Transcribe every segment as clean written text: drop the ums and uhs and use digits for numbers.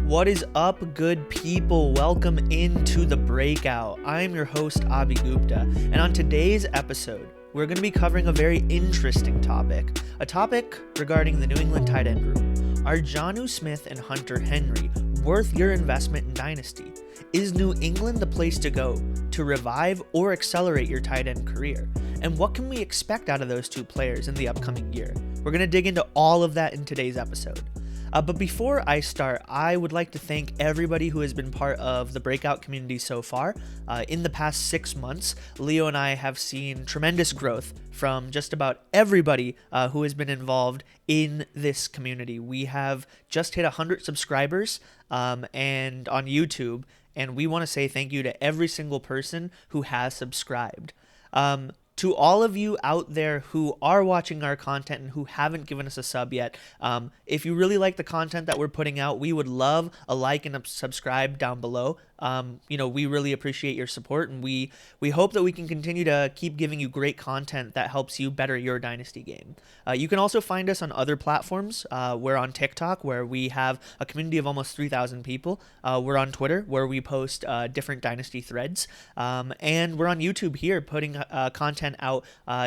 What is up, good people? Welcome into the Breakout. I'm your host, Abhi Gupta, and on today's episode, we're going to be covering a very interesting topic. A topic regarding the New England tight end room. Are Jonnu Smith and Hunter Henry worth your investment in Dynasty? Is New England the place to go to revive or accelerate your tight end career? And what can we expect out of those two players in the upcoming year? We're going to dig into all of that in today's episode. But before I start, I would like to thank everybody who has been part of the Breakout community so far. In the past 6 months, Leo and I have seen tremendous growth from just about everybody who has been involved in this community. We have just hit 100 subscribers and on YouTube, and we want to say thank you to every single person who has subscribed. To all of you out there who are watching our content and who haven't given us a sub yet, if you really like the content that we're putting out, we would love a like and a subscribe down below. We really appreciate your support, and we hope that we can continue to keep giving you great content that helps you better your Dynasty game. You can also find us on other platforms. We're on TikTok, where we have a community of almost 3,000 people. We're on Twitter, where we post different Dynasty threads. And we're on YouTube here, putting content out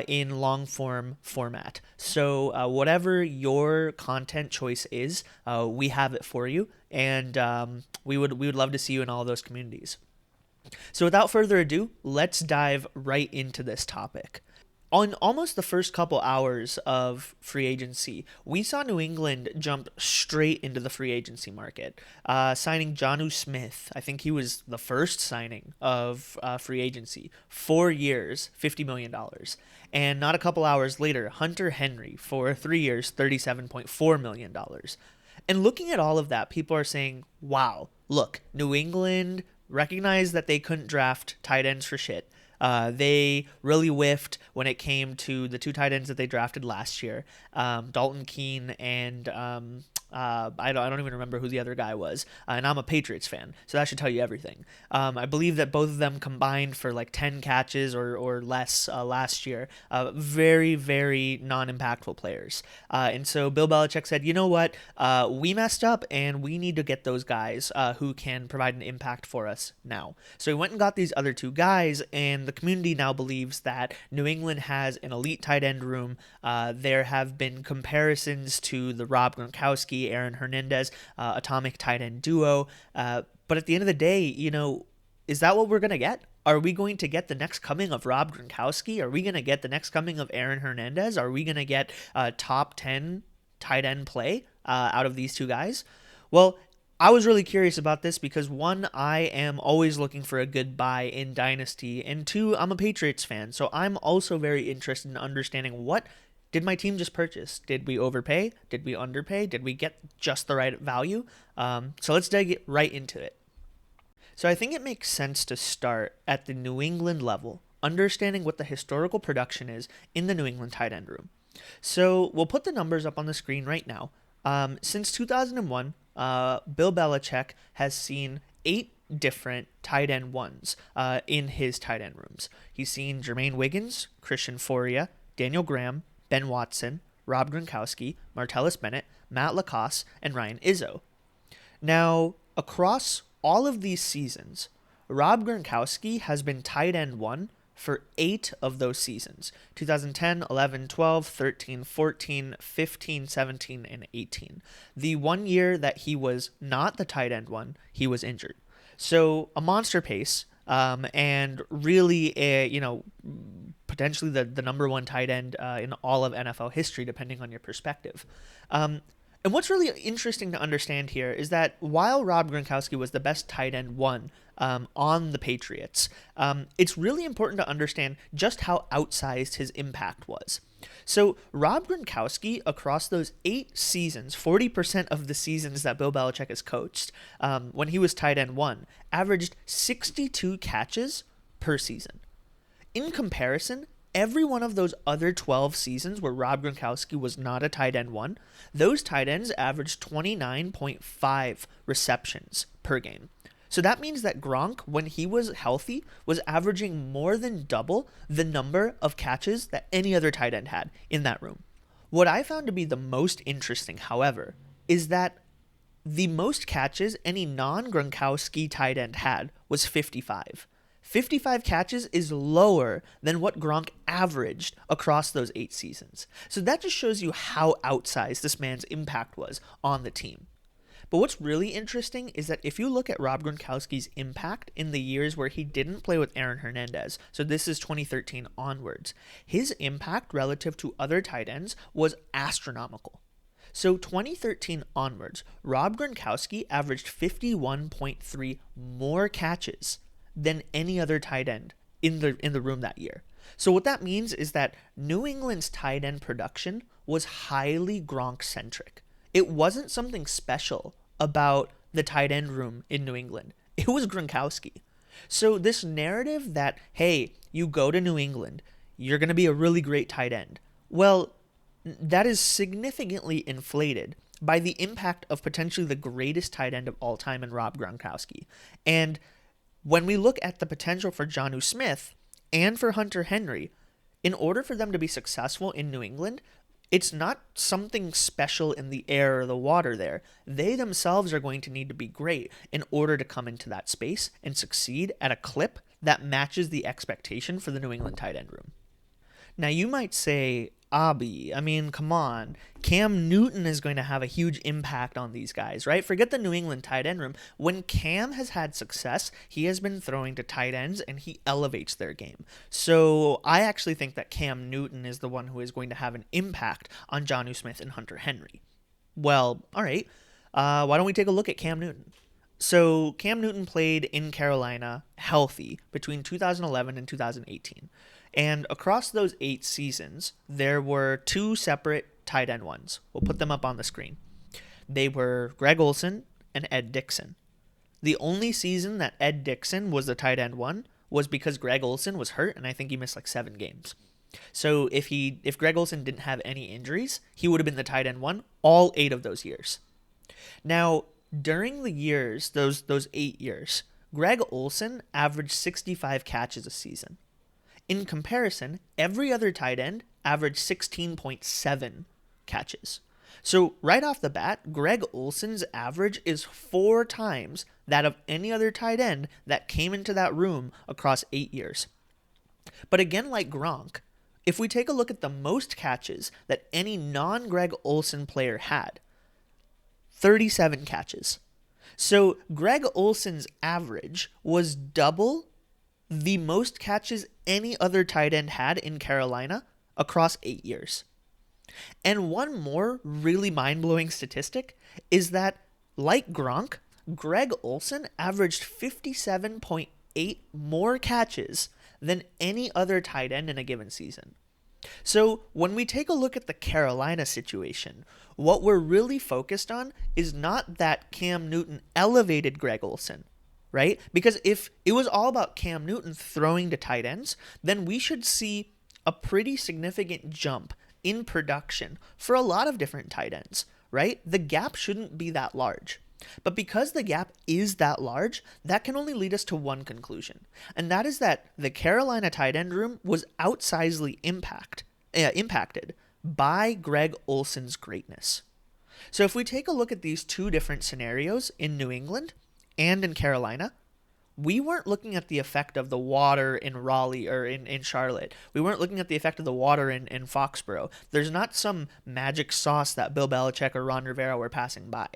in long form format. So whatever your content choice is, we have it for you. And we would love to see you in all of those communities. So without further ado, let's dive right into this topic. On almost the first couple hours of free agency, we saw New England jump straight into the free agency market, signing Jonnu Smith. I think he was the first signing of free agency. 4 years, $50 million. And not a couple hours later, Hunter Henry for 3 years, $37.4 million. And looking at all of that, people are saying, wow, look, New England recognized that they couldn't draft tight ends for shit. They really whiffed when it came to the two tight ends that they drafted last year, Dalton Keene and I don't even remember who the other guy was. And I'm a Patriots fan, so that should tell you everything. I believe that both of them combined for like 10 catches or less last year. Very, very non-impactful players. And so Bill Belichick said, you know what? We messed up, and we need to get those guys who can provide an impact for us now. So he went and got these other two guys, and the community now believes that New England has an elite tight end room. There have been comparisons to the Rob Gronkowski Aaron Hernandez atomic tight end duo. But at the end of the day, is that what we're going to get? Are we going to get the next coming of Rob Gronkowski? Are we going to get the next coming of Aaron Hernandez? Are we going to get top 10 tight end play out of these two guys? Well, I was really curious about this because, one, I am always looking for a good buy in Dynasty, and two, I'm a Patriots fan, so I'm also very interested in understanding what did my team just purchase? Did we overpay? Did we underpay? Did we get just the right value? So let's dig right into it. So I think it makes sense to start at the New England level, understanding what the historical production is in the New England tight end room. So we'll put the numbers up on the screen right now. Since 2001, Bill Belichick has seen 8 different tight end ones in his tight end rooms. He's seen Jermaine Wiggins, Christian Fauria, Daniel Graham, Ben Watson, Rob Gronkowski, Martellus Bennett, Matt LaCosse, and Ryan Izzo. Now, across all of these seasons, Rob Gronkowski has been tight end 1 for 8 of those seasons: 2010, 11, 12, 13, 14, 15, 17, and 18. The 1 year that he was not the tight end 1, he was injured. So a monster pace, and really, potentially the number 1 tight end in all of NFL history, depending on your perspective. And what's really interesting to understand here is that while Rob Gronkowski was the best tight end 1 on the Patriots, it's really important to understand just how outsized his impact was. So Rob Gronkowski, across those 8 seasons, 40% of the seasons that Bill Belichick has coached, when he was tight end 1, averaged 62 catches per season. In comparison, every one of those other 12 seasons where Rob Gronkowski was not a tight end 1, those tight ends averaged 29.5 receptions per game. So that means that Gronk, when he was healthy, was averaging more than double the number of catches that any other tight end had in that room. What I found to be the most interesting, however, is that The most catches any non-Gronkowski tight end had was 55. 55 catches is lower than what Gronk averaged across those 8 seasons. So that just shows you how outsized this man's impact was on the team. But what's really interesting is that if you look at Rob Gronkowski's impact in the years where he didn't play with Aaron Hernandez, so this is 2013 onwards, his impact relative to other tight ends was astronomical. So 2013 onwards, Rob Gronkowski averaged 51.3 more catches than any other tight end in the room that year. So what that means is that New England's tight end production was highly Gronk-centric. It wasn't something special about the tight end room in New England. It was Gronkowski. So this narrative that, hey, you go to New England, you're going to be a really great tight end. Well, that is significantly inflated by the impact of potentially the greatest tight end of all time in Rob Gronkowski. And when we look at the potential for Jonnu Smith and for Hunter Henry, in order for them to be successful in New England, it's not something special in the air or the water there. They themselves are going to need to be great in order to come into that space and succeed at a clip that matches the expectation for the New England tight end room. Now, you might say, Abhi, I mean, come on. Cam Newton is going to have a huge impact on these guys, right? Forget the New England tight end room. When Cam has had success, he has been throwing to tight ends and he elevates their game. So I actually think that Cam Newton is the one who is going to have an impact on Jonnu Smith and Hunter Henry. Well, all right. Why don't we take a look at Cam Newton? So Cam Newton played in Carolina healthy between 2011 and 2018. And across those 8 seasons, there were 2 separate tight end ones. We'll put them up on the screen. They were Greg Olsen and Ed Dickson. The only season that Ed Dickson was the tight end one was because Greg Olsen was hurt, and I think he missed like 7 games. So if Greg Olsen didn't have any injuries, he would have been the tight end one all 8 of those years. Now, during the years, those 8 years, Greg Olsen averaged 65 catches a season. In comparison, every other tight end averaged 16.7 catches. So right off the bat, Greg Olsen's average is 4 times that of any other tight end that came into that room across 8 years. But again, like Gronk, if we take a look at the most catches that any non-Greg Olsen player had, 37 catches. So Greg Olsen's average was double the most catches any other tight end had in Carolina across 8 years. And one more really mind-blowing statistic is that, like Gronk, Greg Olsen averaged 57.8 more catches than any other tight end in a given season. So when we take a look at the Carolina situation, what we're really focused on is not that Cam Newton elevated Greg Olsen, right? Because if it was all about Cam Newton throwing to tight ends, then we should see a pretty significant jump in production for a lot of different tight ends, right? The gap shouldn't be that large. But because the gap is that large, that can only lead us to one conclusion. And that is that the Carolina tight end room was outsizedly impacted by Greg Olsen's greatness. So if we take a look at these 2 different scenarios in New England and in Carolina, we weren't looking at the effect of the water in Raleigh or in Charlotte. We weren't looking at the effect of the water in Foxborough. There's not some magic sauce that Bill Belichick or Ron Rivera were passing by.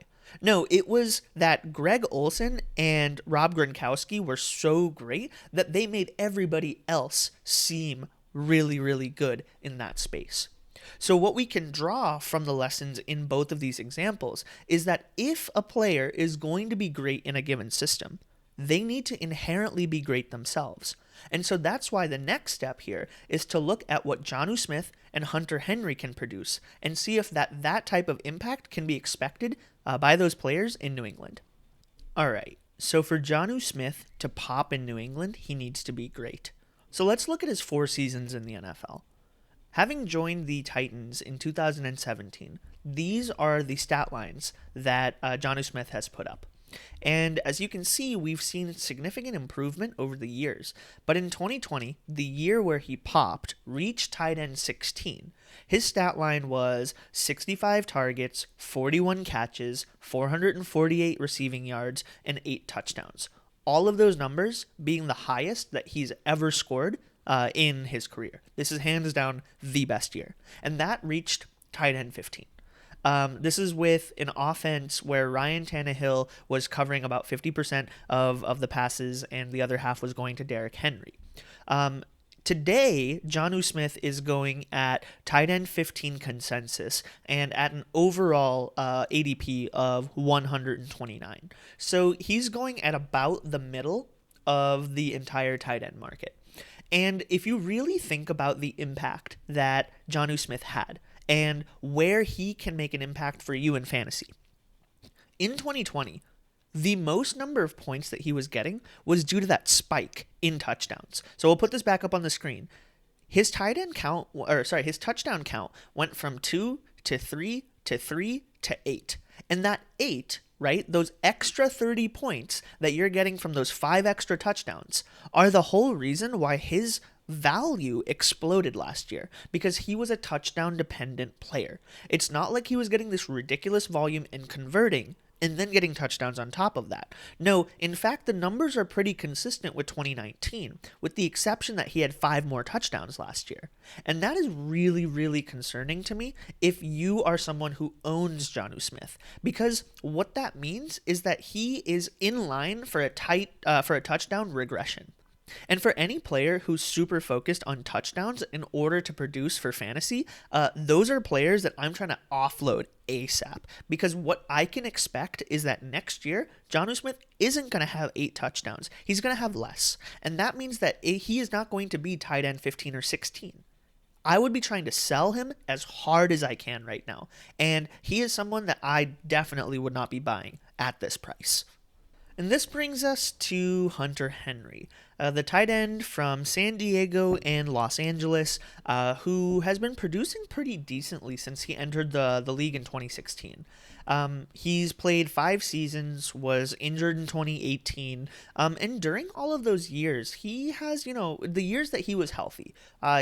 No, it was that Greg Olsen and Rob Gronkowski were so great that they made everybody else seem really, really good in that space. So what we can draw from the lessons in both of these examples is that if a player is going to be great in a given system, they need to inherently be great themselves. And so that's why the next step here is to look at what Jonnu Smith and Hunter Henry can produce and see if that type of impact can be expected by those players in New England. All right, so for Jonnu Smith to pop in New England, he needs to be great. So let's look at his 4 seasons in the NFL. Having joined the Titans in 2017, these are the stat lines that Jonnu Smith has put up. And as you can see, we've seen significant improvement over the years. But in 2020, the year where he popped, reached tight end 16. His stat line was 65 targets, 41 catches, 448 receiving yards, and 8 touchdowns. All of those numbers being the highest that he's ever scored in his career. This is hands down the best year. And that reached tight end 15. This is with an offense where Ryan Tannehill was covering about 50% of the passes and the other half was going to Derrick Henry. Today, Jonnu Smith is going at tight end 15 consensus and at an overall ADP of 129. So he's going at about the middle of the entire tight end market. And if you really think about the impact that Jonnu Smith had and where he can make an impact for you in fantasy, in 2020, the most number of points that he was getting was due to that spike in touchdowns. So we'll put this back up on the screen. His touchdown count went from 2 to 3 to 3 to 8. And that 8, right, those extra 30 points that you're getting from those 5 extra touchdowns are the whole reason why his value exploded last year, because he was a touchdown dependent player. It's not like he was getting this ridiculous volume and converting and then getting touchdowns on top of that. No, in fact, the numbers are pretty consistent with 2019, with the exception that he had 5 more touchdowns last year. And that is really, really concerning to me if you are someone who owns Jonnu Smith, because what that means is that he is in line for a touchdown regression. And for any player who's super focused on touchdowns in order to produce for fantasy, those are players that I'm trying to offload ASAP. Because what I can expect is that next year, Jonnu Smith isn't going to have 8 touchdowns. He's going to have less. And that means that he is not going to be tight end 15 or 16. I would be trying to sell him as hard as I can right now. And he is someone that I definitely would not be buying at this price. And this brings us to Hunter Henry, the tight end from San Diego and Los Angeles, who has been producing pretty decently since he entered the league in 2016. He's played 5 seasons, was injured in 2018, and during all of those years, he has, the years that he was healthy,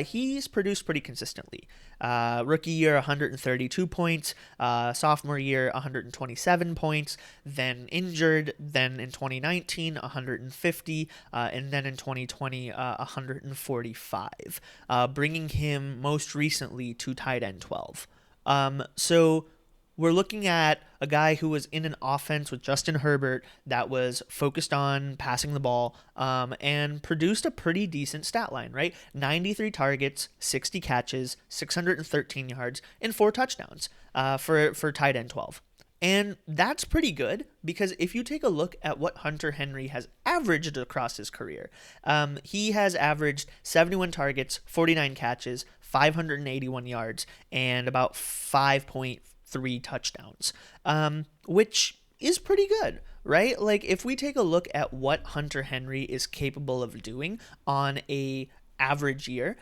he's produced pretty consistently. Rookie year, 132 points, sophomore year, 127 points, then injured, then in 2019, 150, and then in 2020, 145, bringing him most recently to tight end 12. So we're looking at a guy who was in an offense with Justin Herbert that was focused on passing the ball and produced a pretty decent stat line, right? 93 targets, 60 catches, 613 yards, and 4 touchdowns for tight end 12. And that's pretty good, because if you take a look at what Hunter Henry has averaged across his career, he has averaged 71 targets, 49 catches, 581 yards, and about 5.3 touchdowns, which is pretty good, right? Like, if we take a look at what Hunter Henry is capable of doing on a average year,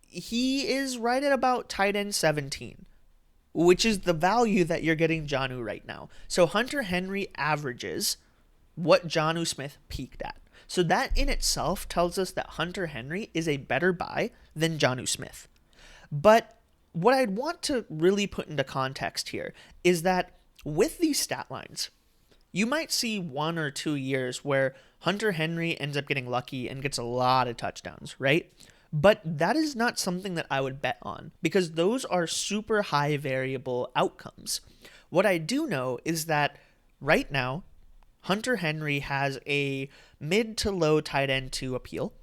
he is right at about tight end 17. Which is the value that you're getting Jonnu right now. So Hunter Henry averages what Jonnu Smith peaked at. So that in itself tells us that Hunter Henry is a better buy than Jonnu Smith. But what I'd want to really put into context here is that with these stat lines, you might see 1 or 2 years where Hunter Henry ends up getting lucky and gets a lot of touchdowns, right? But that is not something that I would bet on, because those are super high variable outcomes. What I do know is that right now, Hunter Henry has a mid to low tight end 2 appeal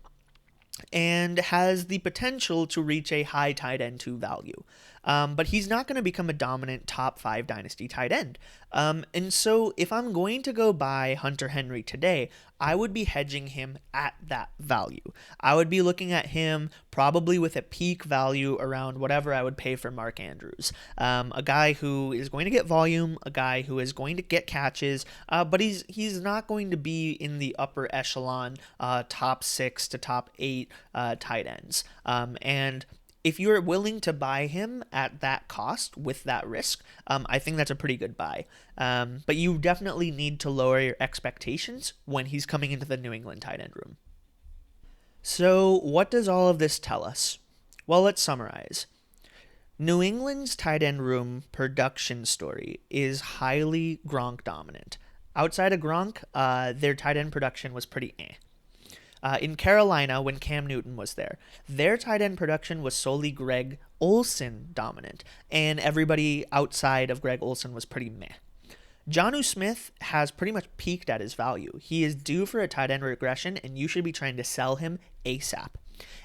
and has the potential to reach a high tight end 2 value. But he's not going to become a dominant top 5 dynasty tight end. And so if I'm going to go buy Hunter Henry today, I would be hedging him at that value. I would be looking at him probably with a peak value around whatever I would pay for Mark Andrews. A guy who is going to get volume, a guy who is going to get catches, but he's not going to be in the upper echelon top 6 to top 8 tight ends. And if you're willing to buy him at that cost with that risk, I think that's a pretty good buy. But you definitely need to lower your expectations when he's coming into the New England tight end room. So what does all of this tell us? Well, let's summarize. New England's tight end room production story is highly Gronk dominant. Outside of Gronk, their tight end production was pretty eh. In Carolina, when Cam Newton was there, their tight end production was solely Greg Olsen dominant, and everybody outside of Greg Olsen was pretty meh. Jonnu Smith has pretty much peaked at his value. He is due for a tight end regression, and you should be trying to sell him ASAP.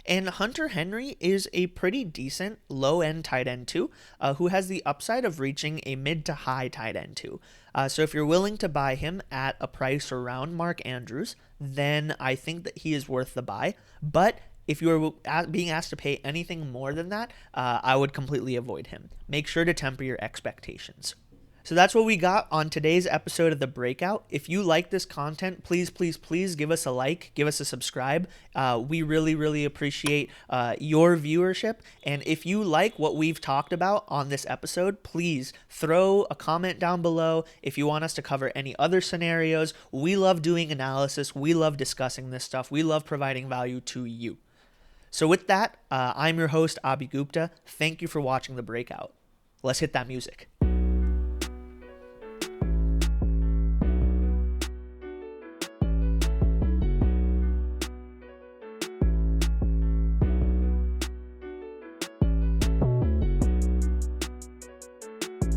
And Hunter Henry is a pretty decent low-end tight end too, who has the upside of reaching a mid to high tight end too. So if you're willing to buy him at a price around Mark Andrews, then I think that he is worth the buy. But if you're being asked to pay anything more than that, I would completely avoid him. Make sure to temper your expectations. So that's what we got on today's episode of The Breakout. If you like this content, please give us a like, give us a subscribe. We really appreciate your viewership. And if you like what we've talked about on this episode, please throw a comment down below if you want us to cover any other scenarios. We love doing analysis. We love discussing this stuff. We love providing value to you. So with that, I'm your host, Abhi Gupta. Thank you for watching The Breakout. Let's hit that music.